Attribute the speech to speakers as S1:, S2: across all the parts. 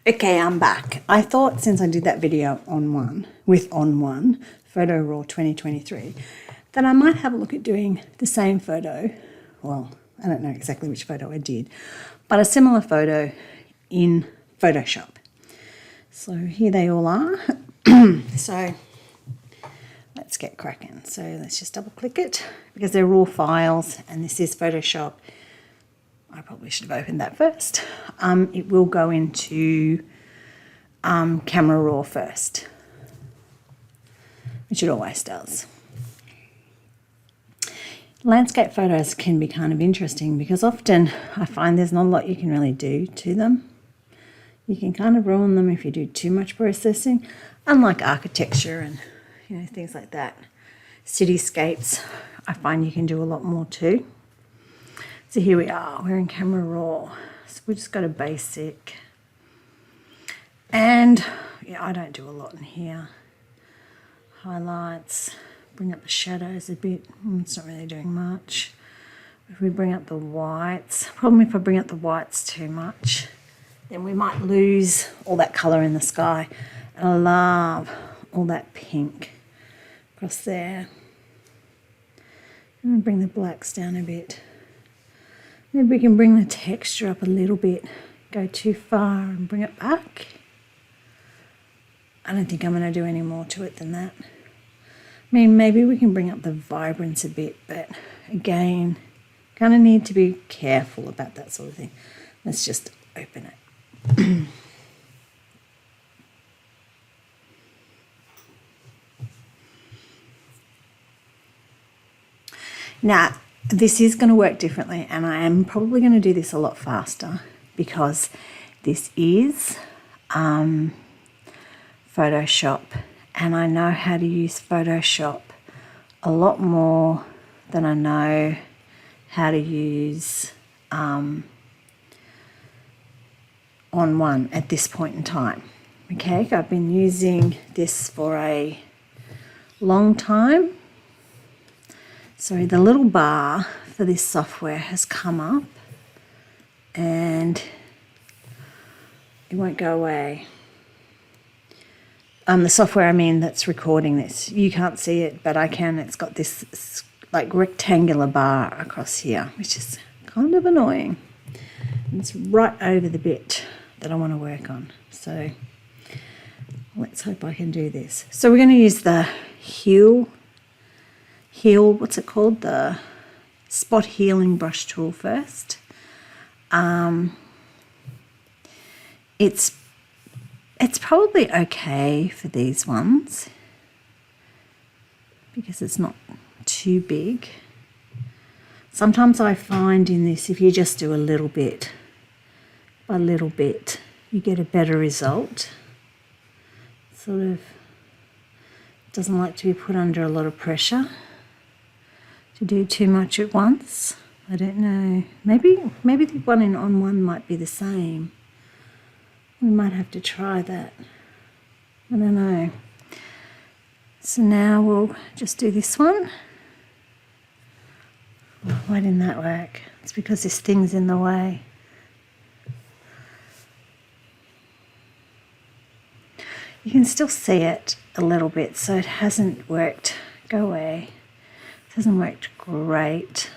S1: Okay, I'm back. I thought since I did that video with On1 Photo Raw 2023 that I might have a look at doing the same photo. Well, I don't know exactly which photo I did, but a similar photo in Photoshop. So here they all are. So let's get cracking. So let's just double click it because they're raw files and this is Photoshop. I probably should have opened that first. It will go into Camera Raw first, which it always does. Landscape photos can be kind of interesting because often I find there's not a lot you can really do to them. You can kind of ruin them if you do too much processing, unlike architecture and things like that. Cityscapes, I find you can do a lot more too. So here we are, we're in Camera Raw. So we just got a basic. And yeah, I don't do a lot in here. Highlights, bring up the shadows a bit. It's not really doing much. If we bring up the whites, problem if I bring up the whites too much, then we might lose all that colour in the sky. And I love all that pink across there. I'm going to bring the blacks down a bit. Maybe we can bring the texture up a little bit, go too far and bring it back. I don't think I'm going to do any more to it than that. I mean, maybe we can bring up the vibrance a bit, but again, kind of need to be careful about that sort of thing. Let's just open it. Now, this is going to work differently, and I am probably going to do this a lot faster because this is Photoshop, and I know how to use Photoshop a lot more than I know how to use On1 at this point in time. Okay, I've been using this for a long time. So the little bar for this software has come up and it won't go away. The software I mean that's recording this. You can't see it, but I can. It's got this like rectangular bar across here, which is kind of annoying. And it's right over the bit that I want to work on. So let's hope I can do this. So we're going to use the heal, what's it called? The spot healing brush tool first. It's probably okay for these ones because it's not too big. Sometimes I find in this, if you just do a little bit by little bit, you get a better result. Sort of doesn't like to be put under a lot of pressure to do too much at once. I don't know. Maybe the one in On1 might be the same. We might have to try that. I don't know. So now we'll just do this one. Why didn't that work? It's because this thing's in the way. You can still see it a little bit, so it hasn't worked. Go away. It hasn't worked great.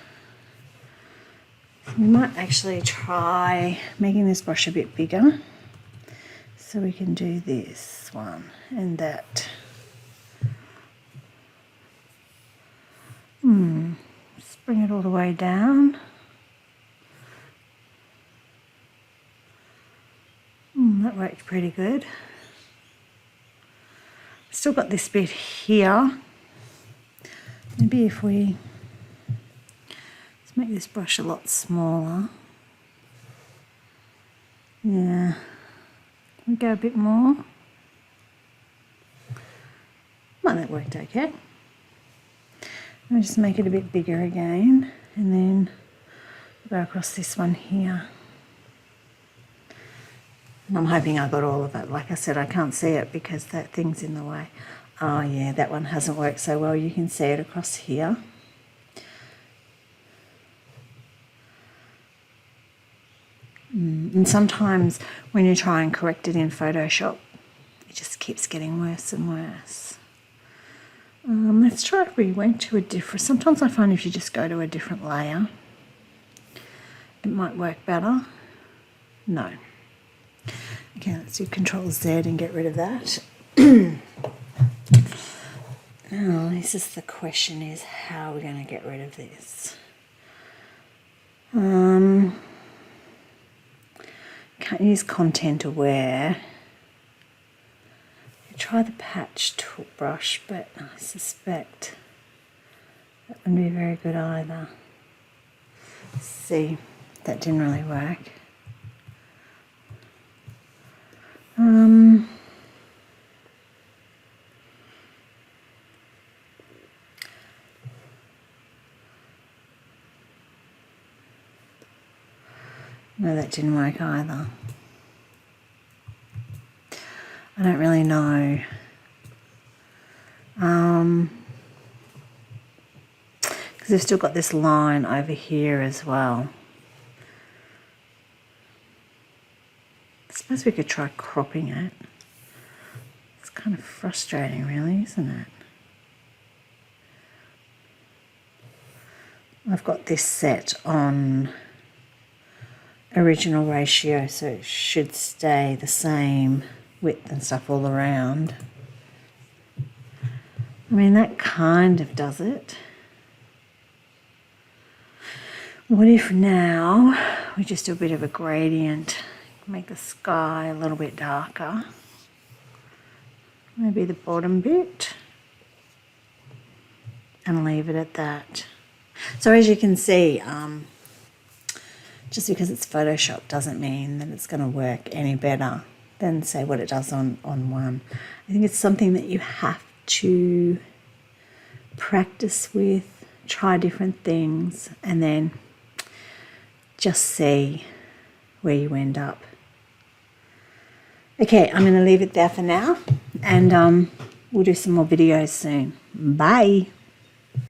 S1: So we might actually try making this brush a bit bigger. So we can do this one and that. Just bring it all the way down. That worked pretty good. Still got this bit here. Maybe if we let's make this brush a lot smaller. Yeah. We go a bit more. Well, that worked okay. I'll just make it a bit bigger again, and then go across this one here. And I'm hoping I got all of it. Like I said, I can't see it because that thing's in the way. Oh yeah, that one hasn't worked so well. You can see it across here. And sometimes when you try and correct it in Photoshop, it just keeps getting worse and worse. Let's try if we went to a different... Sometimes I find if you just go to a different layer, it might work better. No. Okay, let's do Control Z and get rid of that. Now, this is the question, is how are we going to get rid of this? Can't use content aware. Try the patch tool brush, but I suspect that wouldn't be very good either. See, that didn't really work. No, that didn't work either. I don't really know. Because they've still got this line over here as well. I suppose we could try cropping it. It's kind of frustrating, really, isn't it? I've got this set on original ratio, so it should stay the same width and stuff all around. I mean, that kind of does it. What if now we just do a bit of a gradient, make the sky a little bit darker, maybe the bottom bit, and leave it at that. So as you can see, just because it's Photoshop doesn't mean that it's going to work any better than, say, what it does on one. I think it's something that you have to practice with, try different things, and then just see where you end up. Okay, I'm going to leave it there for now, and we'll do some more videos soon. Bye.